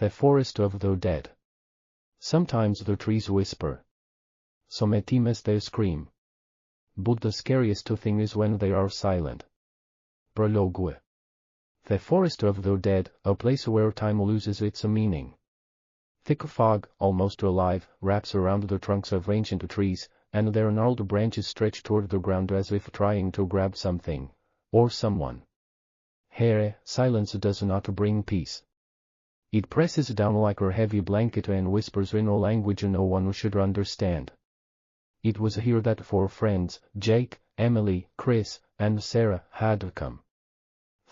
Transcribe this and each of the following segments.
The forest of the dead. Sometimes the trees whisper. Sometimes they scream. But the scariest thing is when they are silent. Prologue. The forest of the dead, a place where time loses its meaning. Thick fog, almost alive, wraps around the trunks of ancient trees, and their gnarled branches stretch toward the ground as if trying to grab something, or someone. Here, silence does not bring peace. It presses down like a heavy blanket and whispers in a language no one should understand. It was here that four friends, Jake, Emily, Chris, and Sarah, had come.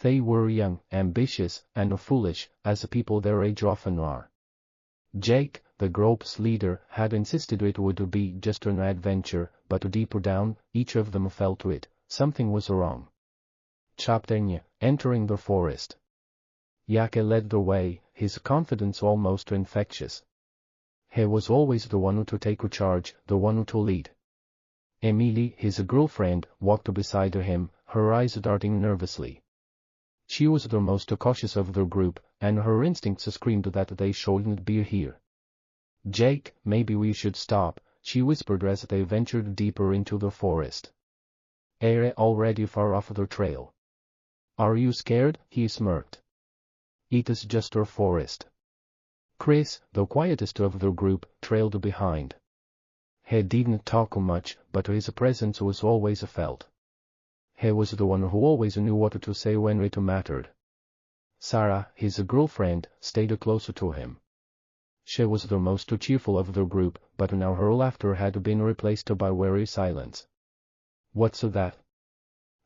They were young, ambitious, and foolish, as people their age often are. Jake, the group's leader, had insisted it would be just an adventure, but deeper down, each of them felt it, something was wrong. Chapter 9. Entering the forest. Jake led the way, his confidence almost infectious. He was always the one to take charge, the one to lead. Emily, his girlfriend, walked beside him, her eyes darting nervously. She was the most cautious of the group, and her instincts screamed that they shouldn't be here. Jake, maybe we should stop, she whispered as they ventured deeper into the forest. Are already far off the trail. Are you scared? He smirked. It is just a forest. Chris, the quietest of the group, trailed behind. He didn't talk much, but his presence was always felt. He was the one who always knew what to say when it mattered. Sarah, his girlfriend, stayed closer to him. She was the most cheerful of the group, but now her laughter had been replaced by weary silence. What's that?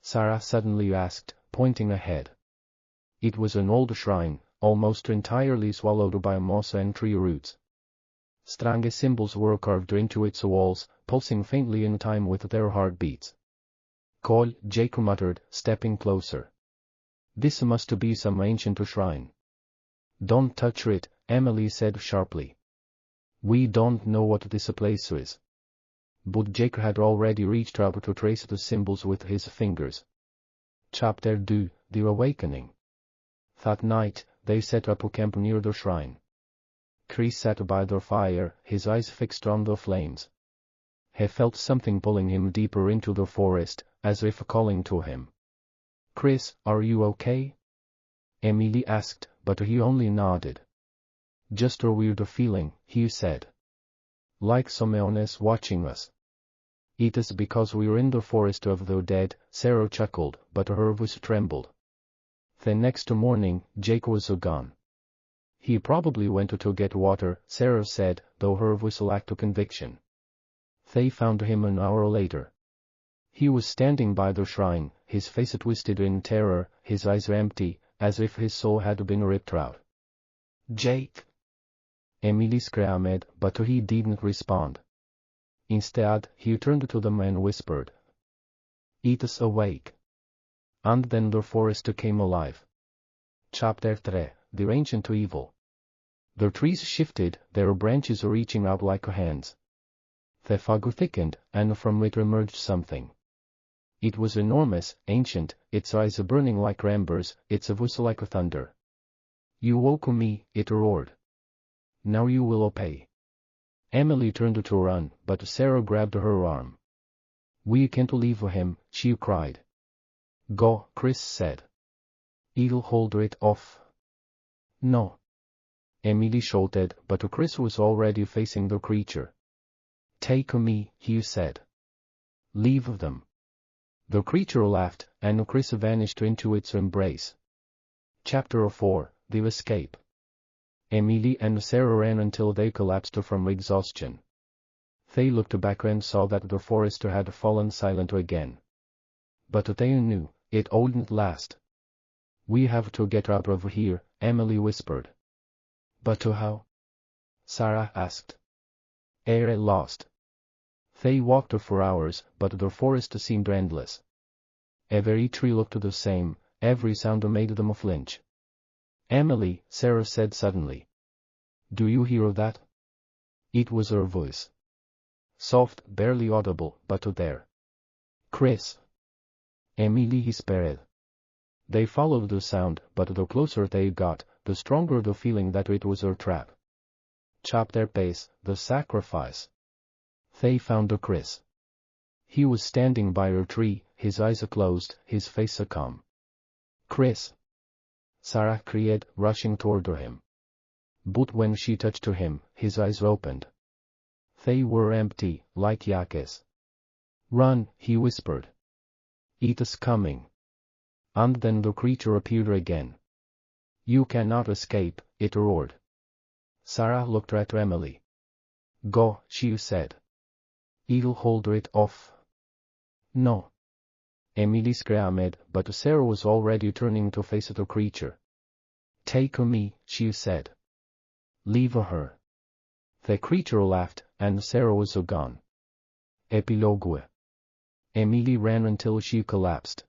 Sarah suddenly asked, pointing ahead. It was an old shrine, almost entirely swallowed by moss and tree roots. Strange symbols were carved into its walls, pulsing faintly in time with their heartbeats. Cole, Jake muttered, stepping closer. This must be some ancient shrine. Don't touch it, Emily said sharply. We don't know what this place is. But Jake had already reached out to trace the symbols with his fingers. Chapter 2. The Awakening. That night, they set up a camp near the shrine. Chris sat by the fire, his eyes fixed on the flames. He felt something pulling him deeper into the forest, as if calling to him. Chris, are you okay? Emily asked, but he only nodded. Just a weird feeling, he said. Like someone is watching us. It is because we're in the forest of the dead, Sarah chuckled, but her voice trembled. The next morning, Jake was gone. He probably went to get water, Sarah said, though her voice lacked conviction. They found him an hour later. He was standing by the shrine, his face twisted in terror, his eyes empty, as if his soul had been ripped out. Jake! Emily screamed, but he didn't respond. Instead, he turned to them and whispered. It is awake. And then the forest came alive. Chapter 3. The Ancient Evil. The trees shifted, their branches reaching out like hands. The fog thickened, and from it emerged something. It was enormous, ancient, its eyes burning like embers, its voice like thunder. You woke me, it roared. Now you will obey. Emily turned to run, but Sarah grabbed her arm. We can't leave him, she cried. Go, Chris said. I'll hold it off. No. Emily shouted, but Chris was already facing the creature. Take me, he said. Leave them. The creature laughed, and Chris vanished into its embrace. Chapter 4. The Escape. Emily and Sarah ran until they collapsed from exhaustion. They looked back and saw that the forest had fallen silent again. But they knew, it wouldn't last. We have to get out of here, Emily whispered. But how? Sarah asked. Are lost. They walked for hours, but the forest seemed endless. Every tree looked the same, every sound made them flinch. Emily, Sarah said suddenly. Do you hear that? It was her voice. Soft, barely audible, but there. Chris. Emily whispered. They followed the sound, but the closer they got, the stronger the feeling that it was her trap. Chapter pace, the sacrifice. They found Chris. He was standing by her tree, his eyes closed, his face calm. "Chris!" Sarah cried, rushing toward him. But when she touched him, his eyes opened. They were empty, like Yaque's. "Run," he whispered. "It is coming." And then the creature appeared again. "You cannot escape," it roared. Sarah looked at Emily. "Go," she said. "I'll hold it off." "No." Emily screamed, but Sarah was already turning to face the creature. "Take me," she said. "Leave her." The creature laughed, and Sarah was gone. Epilogue. Emily ran until she collapsed.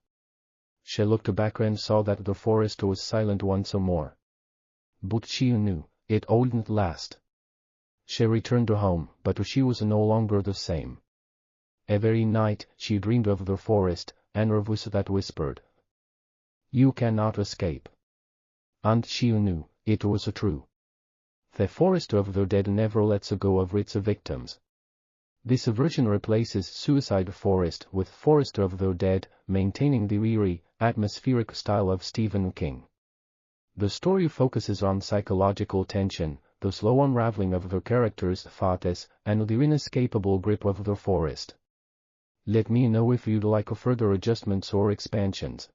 She looked back and saw that the forest was silent once more. But she knew it wouldn't last. She returned home, but she was no longer the same. Every night she dreamed of the forest, and her voice that whispered, "You cannot escape." And she knew it was true. The forest of the dead never lets go of its victims. This version replaces Suicide Forest with Forest of the Dead, maintaining the eerie, atmospheric style of Stephen King. The story focuses on psychological tension, the slow unraveling of the characters' fates, and the inescapable grip of the forest. Let me know if you'd like further adjustments or expansions.